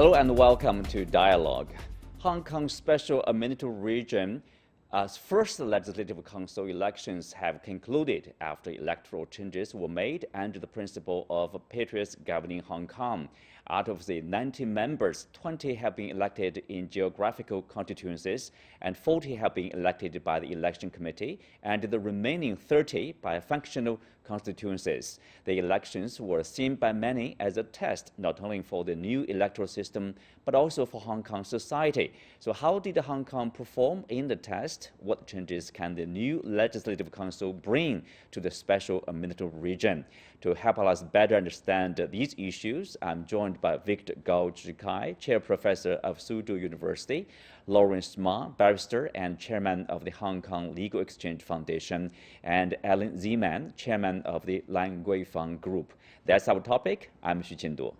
Hello and welcome to Dialogue. Hong Kong's special administrative region's first legislative council elections have concluded after electoral changes were made under the principle of patriots governing Hong Kong. Out of the 19 members, 20 have been elected in geographical constituencies and 40 have been elected by the election committee and the remaining 30 by functional constituencies. The elections were seen by many as a test not only for the new electoral system but also for Hong Kong society. So how did Hong Kong perform in the test? What changes can the new Legislative Council bring to the special administrative region? To help us better understand these issues, I'm joined by Victor Gao Zhikai, Chair Professor of Suzhou University, Lawrence Ma, Barrister and Chairman of the Hong Kong Legal Exchange Foundation, and Alan Zeman, Chairman of the Lan Guifang Group. That's our topic. I'm Xu Qinduo.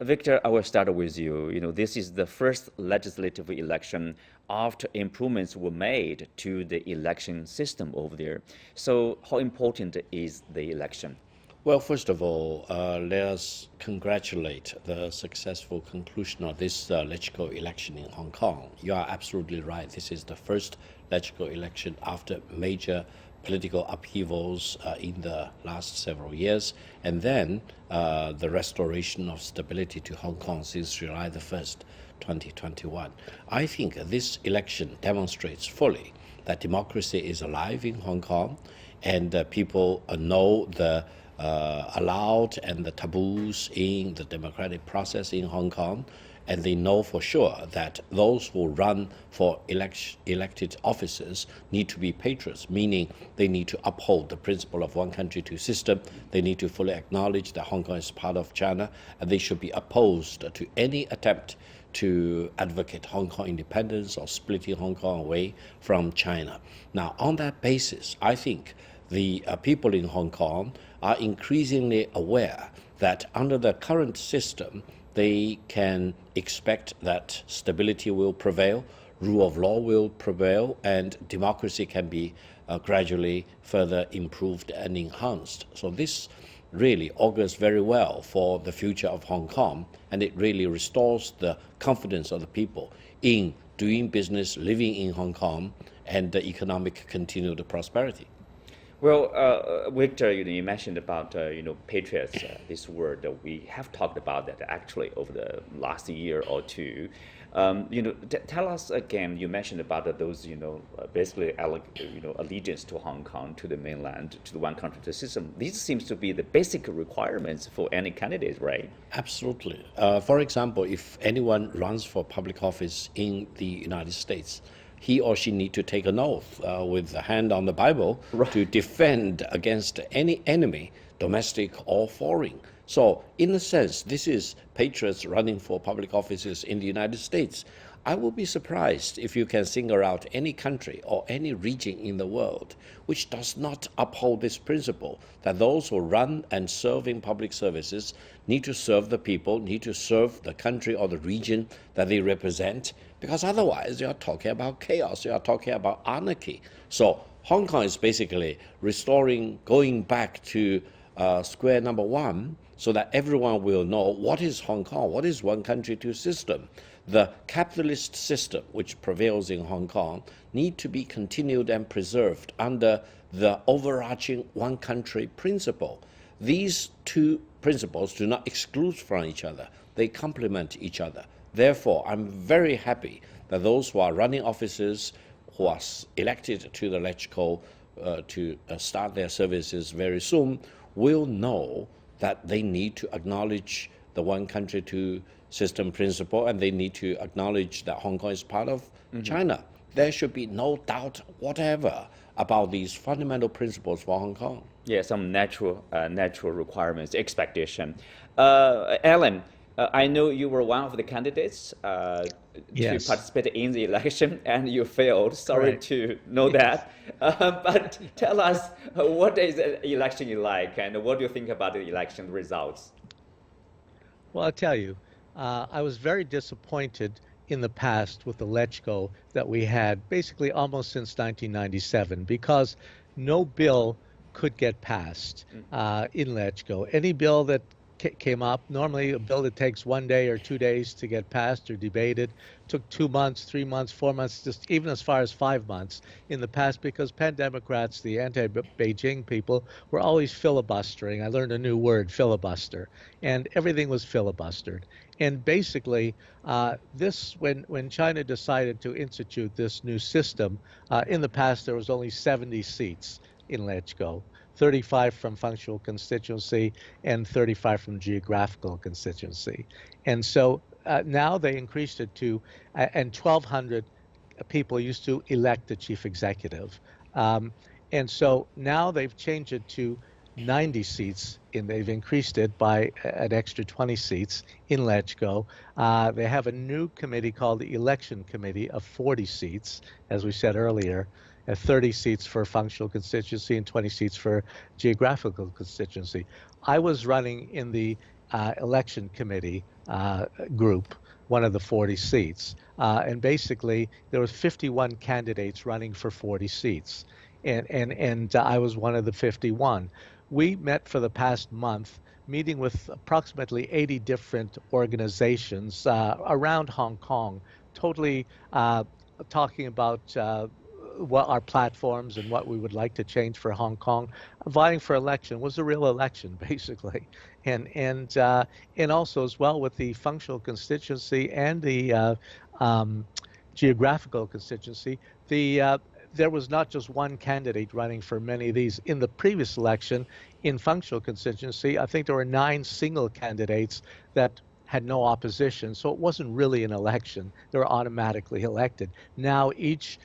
Victor, I will start with you. This is the first legislative election after improvements were made to the election system over there. So how important is the election? Well, first of all, let us congratulate the successful conclusion of this LegCo election in Hong Kong. You are absolutely right. This is the first LegCo election after major political upheavals in the last several years, and then the restoration of stability to Hong Kong since July the 1st, 2021. I think this election demonstrates fully that democracy is alive in Hong Kong, and people know the allowed and the taboos in the democratic process in HongOng, and they know for sure that those who run for elected officers need to be patriots, meaning they need to uphold the principle of one country, two system. They need to fully acknowledge that Hong Kong is part of China, and they should be opposed to any attempt to advocate Hong Kong independence or splitting Hong Kong away from China. Now, on that basis, I think the people in Hong Kong are increasingly aware that under the current system, they can expect that stability will prevail, rule of law will prevail, and democracy can be gradually further improved and enhanced. So this really augurs very well for the future of Hong Kong, and it really restores the confidence of the people in doing business, living in Hong Kong, and the economic continued prosperity. Well, Victor, you mentioned about patriots. This word we have talked about that actually over the last year or two. Tell us again. You mentioned about those basically allegiance to Hong Kong, to the mainland, to the one country, two system. These seems to be the basic requirements for any candidate, right? Absolutely. For example, if anyone runs for public office in the United States, he or she need to take an oath with a hand on the Bible to defend against any enemy, domestic or foreign. So in a sense, this is patriots running for public offices in the United States. I will be surprised if you can single out any country or any region in the world which does not uphold this principle, that those who run and serve in public services need to serve the people, need to serve the country or the region that they represent, because otherwise you are talking about chaos, you are talking about anarchy. So Hong Kong is basically restoring, going back to square number one, so that everyone will know what is Hong Kong, what is one country, two system. The capitalist system which prevails in Hong Kong need to be continued and preserved under the overarching one country principle. These two principles do not exclude from each other. They complement each other. Therefore, I'm very happy that those who are running offices, who are elected to the LegCo to start their services very soon, will know that they need to acknowledge the one country, two system principle, and they need to acknowledge that Hong Kong is part of China. There should be no doubt whatever about these fundamental principles for Hong Kong. Yeah, some natural requirements, expectation. Alan, I know you were one of the candidates to participate in the election, and you failed. Sorry to know that. But tell us, what is the election like, and what do you think about the election results? Well, I'll tell you, I was very disappointed in the past with the LegCo that we had basically almost since 1997, because no bill could get passed in LegCo. Any bill that came up, normally a bill that takes 1 day or 2 days to get passed or debated, took 2 months, 3 months, 4 months, just even as far as 5 months in the past, because Penn Democrats, the anti-Beijing people, were always filibustering. I learned a new word, filibuster, and everything was filibustered. And basically, when China decided to institute this new system, in the past there was only 70 seats in LegCo. 35 from functional constituency and 35 from geographical constituency. And so now they increased it to, and 1,200 people used to elect the chief executive. And so now they've changed it to 90 seats, and they've increased it by an extra 20 seats in LegCo. They have a new committee called the Election Committee of 40 seats, as we said earlier, 30 seats for functional constituency and 20 seats for geographical constituency. I was running in the election committee group, one of the 40 seats, and basically there was 51 candidates running for 40 seats, and I was one of the 51. We met for the past month, meeting with approximately 80 different organizations around Hong Kong, totally talking about what our platforms and what we would like to change for Hong Kong. Vying for election was a real election, basically, and also as well with the functional constituency and the geographical constituency. There was not just one candidate running for many of these. In the previous election, in functional constituency, I think there were 9 single candidates that had no opposition, so it wasn't really an election. They were automatically elected. Now each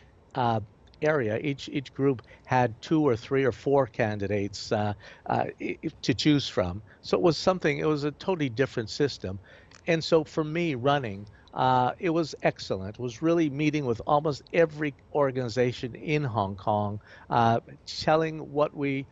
area, each group had 2 or 3 or 4 candidates to choose from. So it was a totally different system. And so for me running, it was excellent. It was really meeting with almost every organization in Hong Kong, telling what we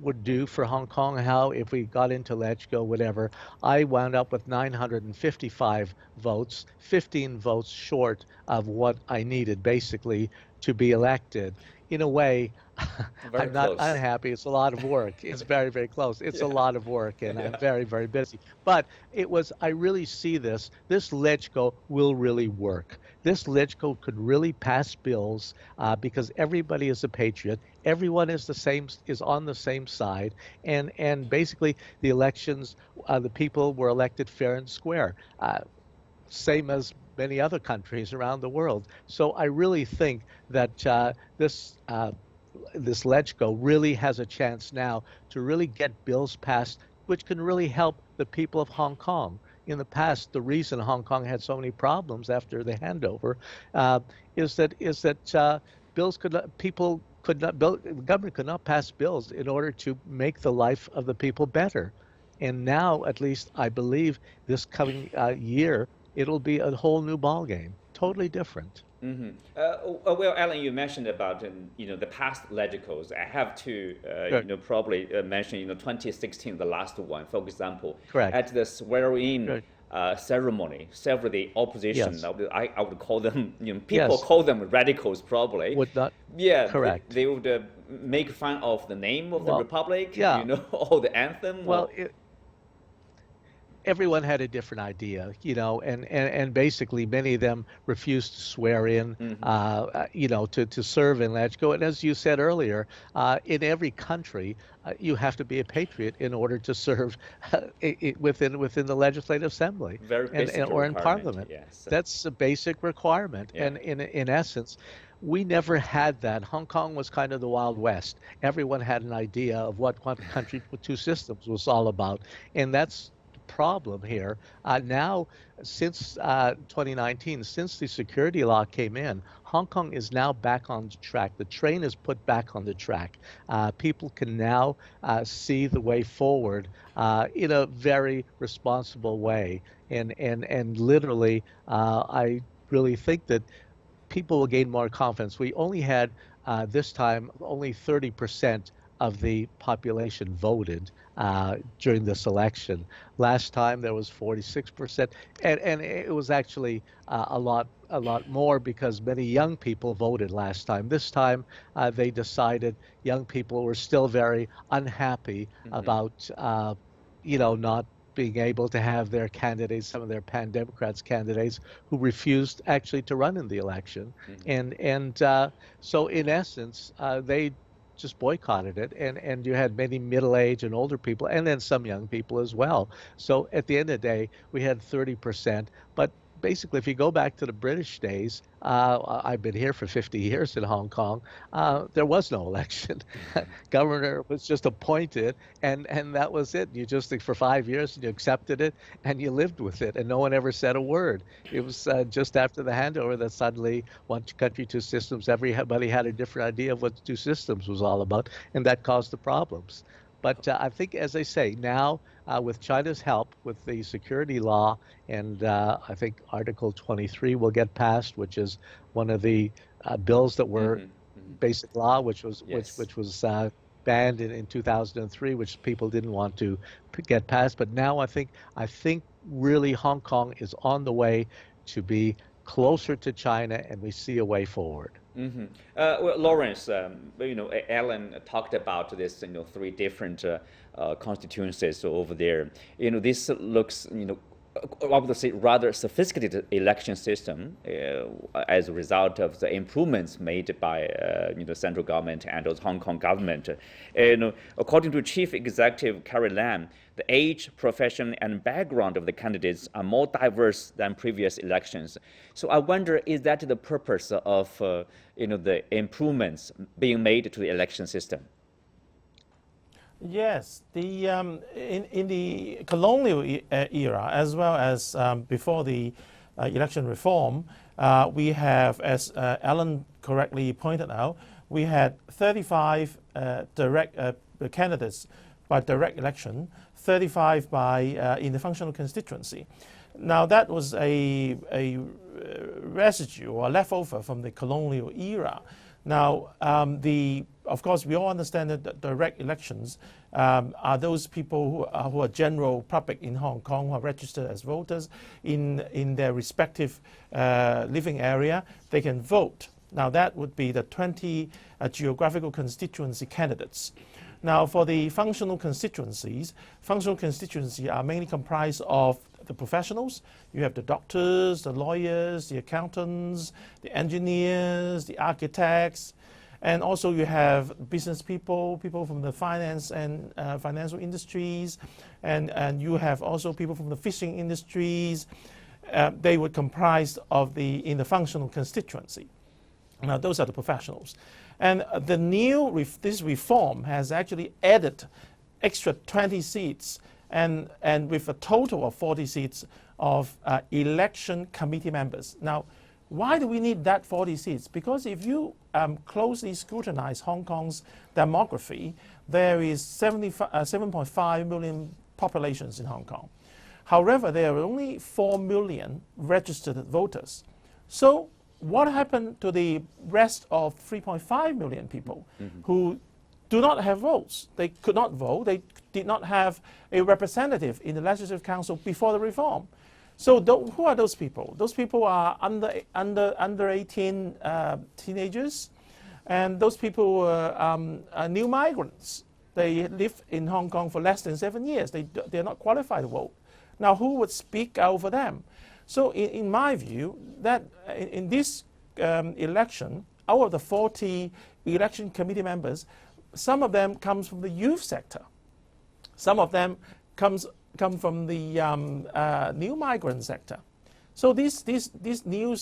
would do for Hong Kong, how if we got into LegCo, whatever. I wound up with 955 votes, 15 votes short of what I needed basically to be elected. In a way, I'm not unhappy. It's a lot of work. It's very, very close. It's a lot of work, and I'm very, very busy. But I really see this LegCo will really work. This LegCo could really pass bills because everybody is a patriot. Everyone is on the same side, and basically the elections, the people were elected fair and square, same as many other countries around the world. So I really think that this LegCo really has a chance now to really get bills passed, which can really help the people of Hong Kong. In the past, the reason Hong Kong had so many problems after the handover is that the government could not pass bills in order to make the life of the people better. And now, at least, I believe this coming year, it'll be a whole new ballgame, totally different. Mm-hmm. Well, Alan, you mentioned about the past LegCos. I have to probably mention 2016, the last one, for example. Correct. At the swearing-in ceremony, several of the opposition, Yes. I would call them, people call them radicals probably. Would not. Yeah, correct. They would make fun of the name of the republic. Yeah. Or the anthem. Well, everyone had a different idea, and basically many of them refused to swear in, to serve in LegCo. And as you said earlier, in every country, you have to be a patriot in order to serve within the legislative assembly or in parliament. Yes. That's a basic requirement. Yeah. And in essence, we never had that. Hong Kong was kind of the Wild West. Everyone had an idea of what one country with 2 systems was all about. And that's problem here. Now, since 2019, since the security law came in, Hong Kong is now back on track. The train is put back on the track. People can now see the way forward in a very responsible way. And literally, I really think that people will gain more confidence. We only had this time only 30% of the population voted during this election. Last time there was 46%, and it was actually a lot more because many young people voted last time. This time they decided young people were still very unhappy about not being able to have their candidates, some of their pan-Democrats candidates, who refused actually to run in the election, and so in essence, they just boycotted it, and you had many middle-aged and older people, and then some young people as well. So at the end of the day, we had 30%, but basically, if you go back to the British days, I've been here for 50 years in Hong Kong, there was no election. Governor was just appointed, and that was it. You just, for 5 years, you accepted it, and you lived with it, and no one ever said a word. It was just after the handover that suddenly one country, two systems, everybody had a different idea of what two systems was all about, and that caused the problems. But I think, as I say, now with China's help, with the security law, and I think Article 23 will get passed, which is one of the bills that were basic law, which was banned in 2003, which people didn't want to get passed. But now I think really Hong Kong is on the way to be closer to China, and we see a way forward. Well, Lawrence, Alan talked about this, three different constituencies over there. This looks, I would say, rather sophisticated election system as a result of the improvements made by the central government and the Hong Kong government. According to Chief Executive Carrie Lam, the age, profession, and background of the candidates are more diverse than previous elections. So I wonder, is that the purpose of the improvements being made to the election system? Yes, in the colonial era, as well as before the election reform, we have, as Alan correctly pointed out, we had 35 direct candidates by direct election, 35 by in the functional constituency. Now that was a residue or leftover from the colonial era. Now, of course, we all understand that direct elections are those people who are general public in Hong Kong, who are registered as voters in their respective living area. They can vote. Now, that would be the 20 geographical constituency candidates. Now, for the functional constituencies are mainly comprised of the professionals. You have the doctors, the lawyers, the accountants, the engineers, the architects, and also you have business people from the finance and financial industries, and you have also people from the fishing industries. They would comprise of in the functional constituency. Now, those are the professionals. And this reform has actually added extra 20 seats and with a total of 40 seats of election committee members. Now, why do we need that 40 seats? Because if you closely scrutinize Hong Kong's demography, there is 7.5 million populations in Hong Kong. However, there are only 4 million registered voters. So what happened to the rest of 3.5 million people who do not have votes? They could not vote. They did not have a representative in the Legislative Council before the reform. So who are those people? Those people are under 18 teenagers, and those people are new migrants. They live in Hong Kong for less than 7 years. They're not qualified to vote. Now, who would speak out for them? So in my view, that in this election, out of the 40 election committee members, some of them comes from the youth sector. Some of them come from the new migrant sector. So these new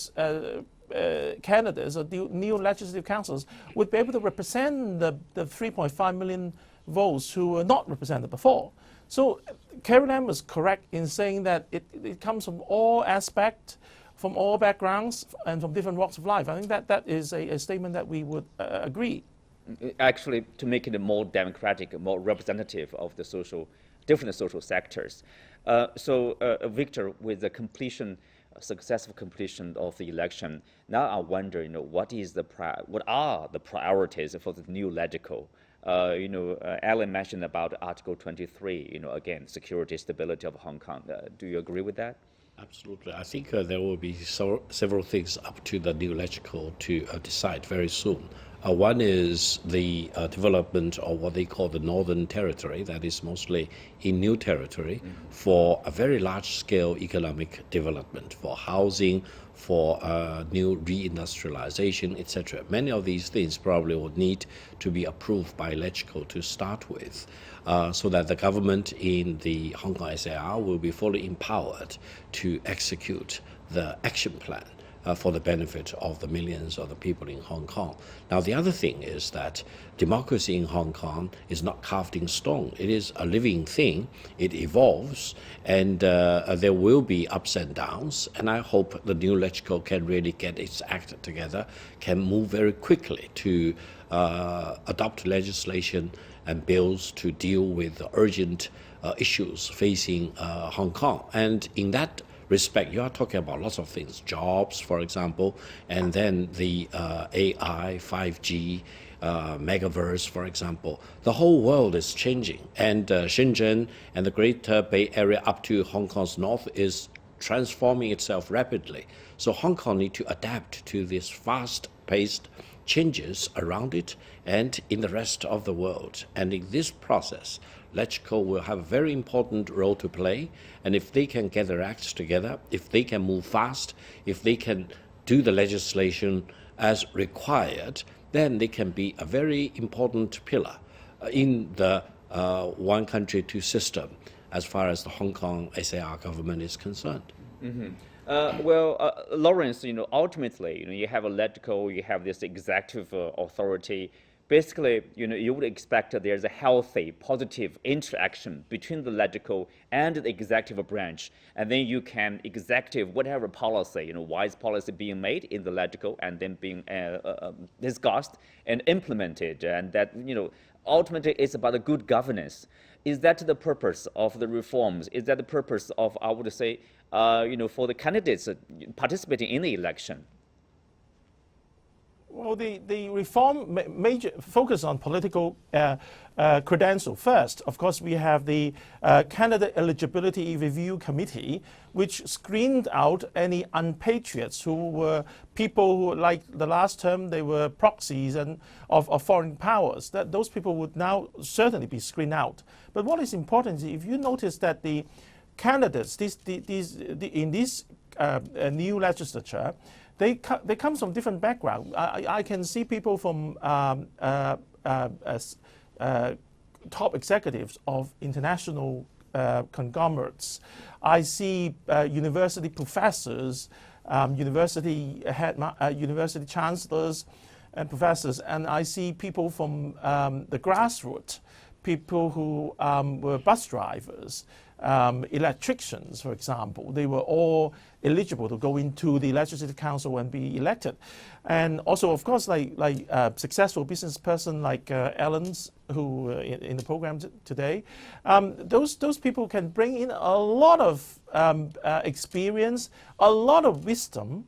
candidates or new legislative councils would be able to represent the 3.5 million votes who were not represented before. So Carrie Lam was correct in saying that it comes from all aspects, from all backgrounds, and from different walks of life. I think that is a statement that we would agree. Actually, to make it more democratic, more representative of the different social sectors. So, Victor, with the successful completion of the election, now I wonder, what are the priorities for the new LegCo? Alan mentioned about Article 23, again, security, stability of Hong Kong. Do you agree with that? Absolutely. I think there will be several things up to the new LegCo to decide very soon. One is the development of what they call the Northern Territory, that is mostly in New Territory, for a very large-scale economic development, for housing, for new reindustrialization, etc. Many of these things probably would need to be approved by LegCo to start with, so that the government in the Hong Kong SAR will be fully empowered to execute the action plan for the benefit of the millions of the people in Hong Kong. Now, the other thing is that democracy in Hong Kong is not carved in stone. It is a living thing. It evolves, and there will be ups and downs. And I hope the new LegCo can really get its act together, can move very quickly to adopt legislation and bills to deal with the urgent issues facing Hong Kong. And in that respect, you are talking about lots of things, jobs, for example, and then the AI, 5G, megaverse, for example. The whole world is changing, and Shenzhen and the Greater Bay Area up to Hong Kong's north is transforming itself rapidly. So Hong Kong needs to adapt to these fast-paced changes around it and in the rest of the world. And in this process, LegCo will have a very important role to play, and if they can get their acts together, if they can move fast, if they can do the legislation as required, then they can be a very important pillar in the one country, two system as far as the Hong Kong SAR government is concerned. Lawrence, ultimately, you have a LegCo, you have this executive authority. Basically, you would expect that there's a healthy, positive interaction between the LegCo and the executive branch, and then you can executive whatever policy, wise policy being made in the LegCo and then being discussed and implemented, and that, ultimately it's about the good governance. Is that the purpose of the reforms? Is that the purpose of, I would say, for the candidates participating in the election? Well, the reform major focus on political credential first. Of course, we have the Candidate Eligibility Review Committee, which screened out any unpatriots who were people who, like the last term, they were proxies and of foreign powers. That those people would now certainly be screened out. But what is important is if you notice that the candidates in this new legislature, they come from different backgrounds. I can see people from top executives of international conglomerates. I see university professors, university chancellors and professors, and I see people from the grassroots, people who were bus drivers, electricians, for example. They were all eligible to go into the Legislative Council and be elected. And also, of course, like successful business person like Alan's, who in the program today, those people can bring in a lot of experience, a lot of wisdom,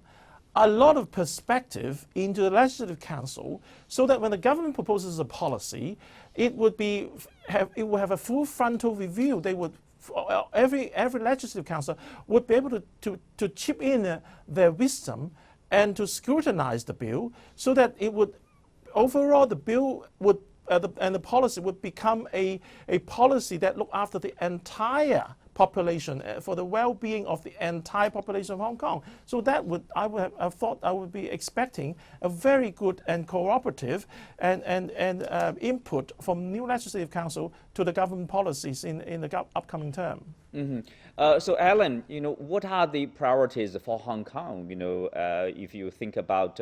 a lot of perspective into the Legislative Council, so that when the government proposes a policy, it would have a full frontal review. They would every Legislative Council would be able to chip in their wisdom and to scrutinize the bill, so that it would overall the bill would and the policy would become a policy that look after the entire population, for the well-being of the entire population of Hong Kong. So that I would have thought I would be expecting a very good and cooperative and input from new Legislative Council to the government policies in the upcoming term. So Alan, what are the priorities for Hong Kong? If you think about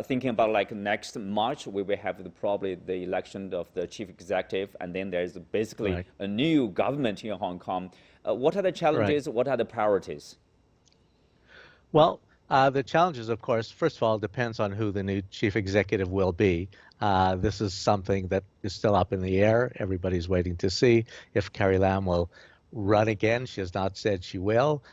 thinking about like next March, we will have probably the election of the chief executive, and then there's basically a new government in Hong Kong. What are the challenges? What are the priorities? Well, the challenges, of course, first of all, depends on who the new chief executive will be. This is something that is still up in the air. Everybody's waiting to see if Carrie Lam will run again. She has not said she will,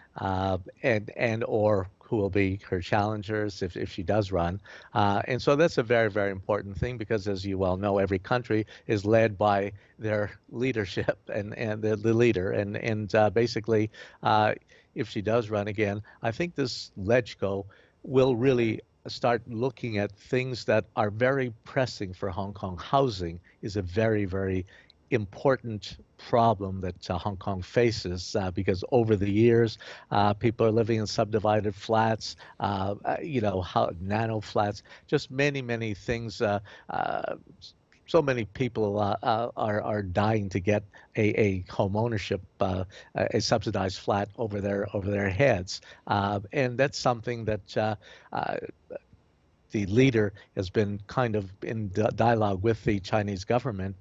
and or who will be her challengers if she does run. And so that's a very, very important thing because, as you well know, every country is led by their leadership and the leader. And basically, if she does run again, I think this LegCo will really start looking at things that are very pressing for Hong Kong. Housing is a very, very important problem that Hong Kong faces because over the years, people are living in subdivided flats, nano flats, just many, many things. So many people are dying to get a home ownership, a subsidized flat over their heads, and that's something that the leader has been kind of in dialogue with the Chinese government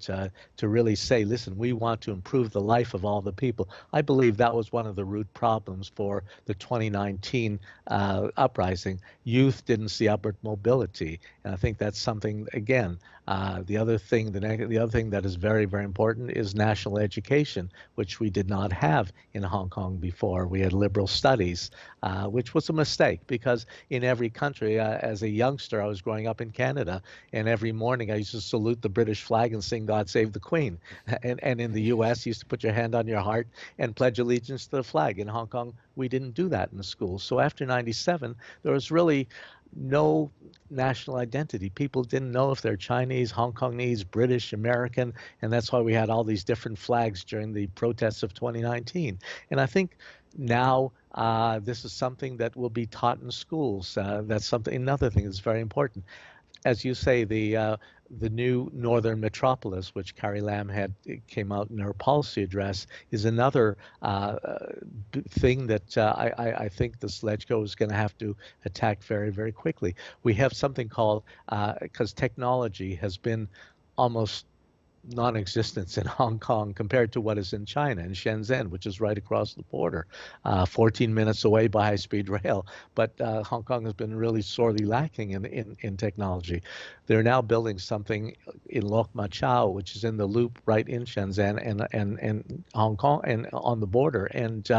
to really say, listen, we want to improve the life of all the people. I believe that was one of the root problems for the 2019 uprising. Youth didn't see upward mobility, and I think that's something, again, the other thing that is very, very important is national education, which we did not have in Hong Kong before. We had liberal studies, which was a mistake because in every country, as a youngster, I was growing up in Canada, and every morning I used to salute the British flag and sing "God Save the Queen." And in the U.S., you used to put your hand on your heart and pledge allegiance to the flag. In Hong Kong, we didn't do that in the schools. So after '97, there was really no national identity. People didn't know if they're Chinese, Hong Kongese, British, American, and that's why we had all these different flags during the protests of 2019. And I think now this is something that will be taught in schools. That's another thing that's very important. As you say, the new Northern Metropolis, which Carrie Lam came out in her policy address, is another thing that I think this LegCo is going to have to attack very, very quickly. We have something called, because technology has been almost non-existence in Hong Kong compared to what is in China, in Shenzhen, which is right across the border, 14 minutes away by high-speed rail. But Hong Kong has been really sorely lacking in technology. They're now building something in Lok Ma Chau, which is in the loop right in Shenzhen and Hong Kong and on the border. And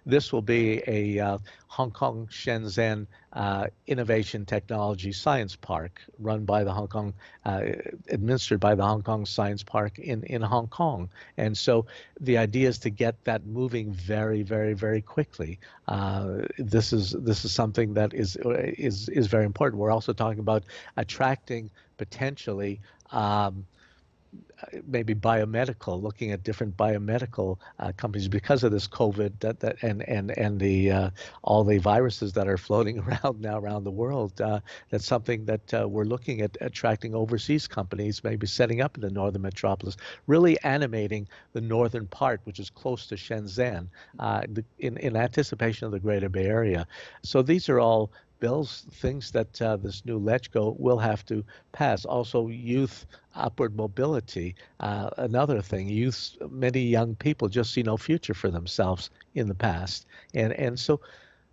this will be a Hong Kong Shenzhen Innovation Technology Science Park run by the Hong Kong, administered by the Hong Kong Science Park in Hong Kong. And so the idea is to get that moving very, very, very quickly. This is something that is very important. We're also talking about attracting potentially maybe biomedical, looking at different biomedical companies because of this COVID and the all the viruses that are floating around now around the world. That's something that we're looking at attracting overseas companies, maybe setting up in the northern metropolis, really animating the northern part, which is close to Shenzhen, in anticipation of the Greater Bay Area. So these are all bills, things that this new LegCo will have to pass. Also, youth upward mobility, another thing. Youth, many young people just see no future for themselves in the past. And so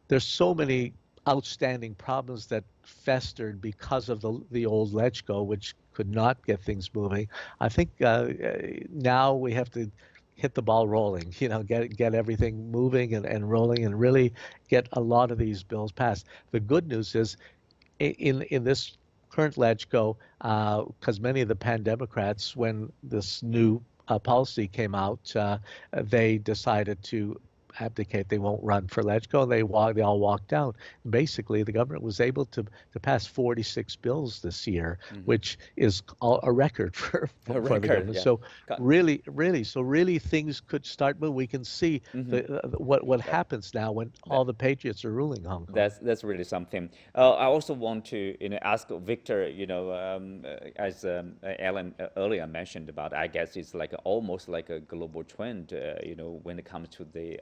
there's so many outstanding problems that festered because of the old LegCo, which could not get things moving. I think now we have to hit the ball rolling, get everything moving and rolling and really get a lot of these bills passed. The good news is in this current LegCo, because many of the pan-Democrats, when this new policy came out, they decided to abdicate. They won't run for LegCo. They all walked out. Basically, the government was able to pass 46 bills this year, which is a record for the government. Yeah. So really things could start moving. We can see what happens now when all the patriots are ruling Hong Kong. That's really something. I also want to ask Victor. As Alan earlier mentioned about, I guess it's like almost like a global trend. When it comes to the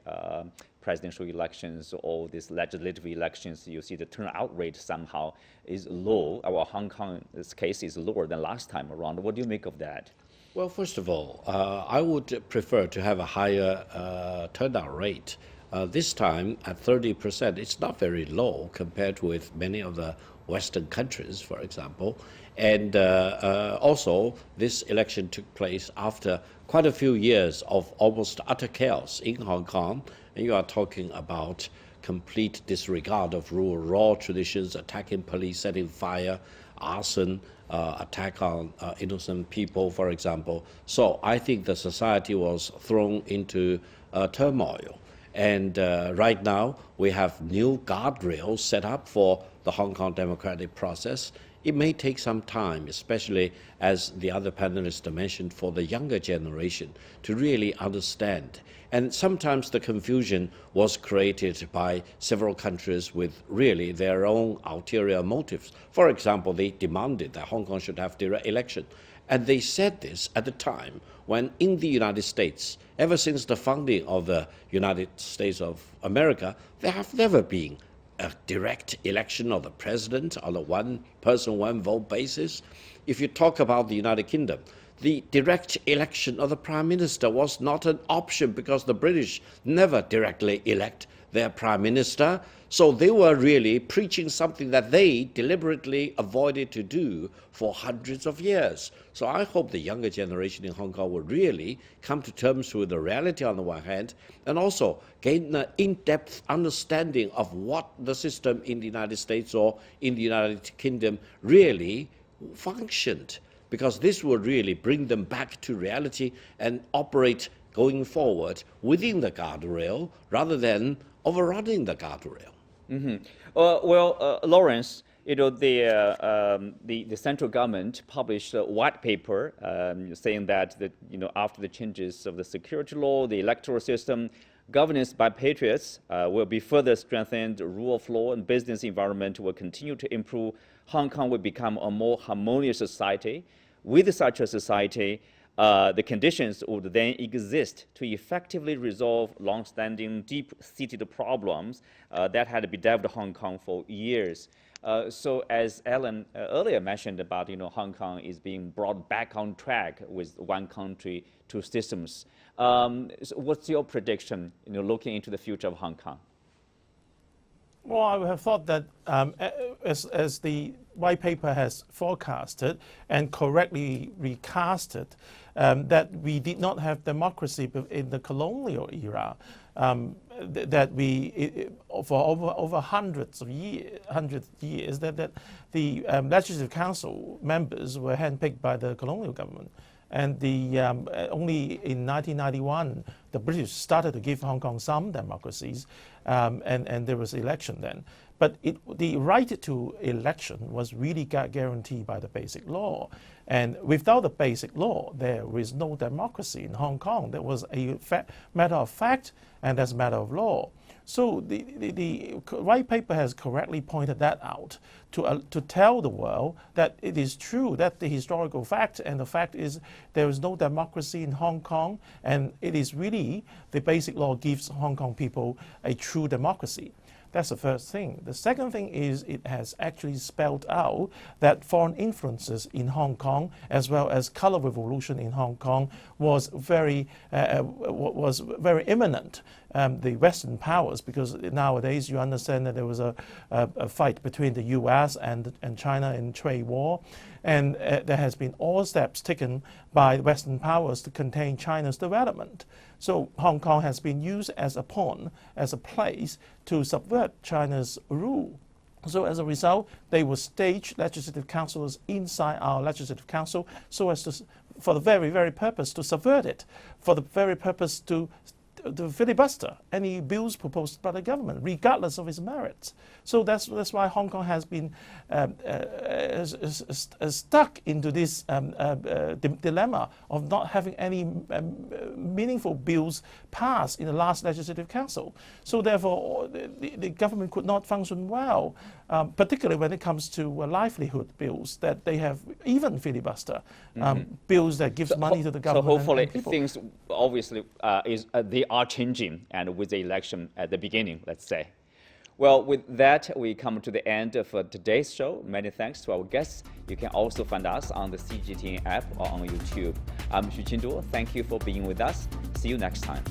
presidential elections or these legislative elections, you see the turnout rate somehow is low. Our Hong Kong's case is lower than last time around. What do you make of that? Well, first of all, I would prefer to have a higher turnout rate. This time at 30%, it's not very low compared with many of the Western countries, for example. And also, this election took place after quite a few years of almost utter chaos in Hong Kong. And you are talking about complete disregard of rule of law traditions, attacking police, setting fire, arson, attack on innocent people, for example. So I think the society was thrown into turmoil. And right now, we have new guardrails set up for the Hong Kong democratic process. It may take some time, especially as the other panelists mentioned, for the younger generation to really understand. And sometimes the confusion was created by several countries with really their own ulterior motives. For example, they demanded that Hong Kong should have direct election. And they said this at the time when in the United States, ever since the founding of the United States of America, there have never been a direct election of the president on a one-person, one-vote basis. If you talk about the United Kingdom, the direct election of the prime minister was not an option because the British never directly elect their prime minister. So they were really preaching something that they deliberately avoided to do for hundreds of years. So I hope the younger generation in Hong Kong will really come to terms with the reality on the one hand, and also gain an in-depth understanding of what the system in the United States or in the United Kingdom really functioned, because this will really bring them back to reality and operate going forward within the guardrail rather than overrunning the guardrail. Lawrence, the central government published a white paper saying that after the changes of the security law, the electoral system, governance by patriots will be further strengthened, rule of law and business environment will continue to improve. Hong Kong will become a more harmonious society. With such a society, the conditions would then exist to effectively resolve long-standing, deep-seated problems that had bedeviled Hong Kong for years. So as Alan earlier mentioned about, Hong Kong is being brought back on track with one country, two systems. So what's your prediction, looking into the future of Hong Kong? Well, I would have thought that as the white paper has forecasted and correctly recasted, that we did not have democracy in the colonial era, that we, for over hundreds of years, that the Legislative Council members were handpicked by the colonial government. And only in 1991, the British started to give Hong Kong some democracies, and there was election then. But the right to election was really guaranteed by the Basic Law. And without the Basic Law, there is no democracy in Hong Kong. That was a matter of fact, and that's a matter of law. So the white paper has correctly pointed that out to tell the world that it is true, that the historical fact, and the fact is there is no democracy in Hong Kong, and it is really the Basic Law gives Hong Kong people a true democracy. That's the first thing. The second thing is it has actually spelled out that foreign influences in Hong Kong, as well as color revolution in Hong Kong, was very imminent. The Western powers, because nowadays you understand that there was a fight between the U.S. and China in trade war, and there has been all steps taken by Western powers to contain China's development. So Hong Kong has been used as a pawn, as a place to subvert China's rule. So as a result, they will stage legislative councils inside our legislative council so as to, for the very, very purpose to subvert it, for the very purpose to filibuster any bills proposed by the government, regardless of its merits. So that's why Hong Kong has been stuck into this dilemma of not having any meaningful bills passed in the last Legislative Council. So therefore, the government could not function well, particularly when it comes to livelihood bills that they have even filibuster, bills that gives money to the government. So hopefully and people. Things obviously they are changing, and with the election at the beginning, let's say. Well, with that, we come to the end of today's show. Many thanks to our guests. You can also find us on the CGTN app or on YouTube. I'm Xu Qinduo. Thank you for being with us. See you next time.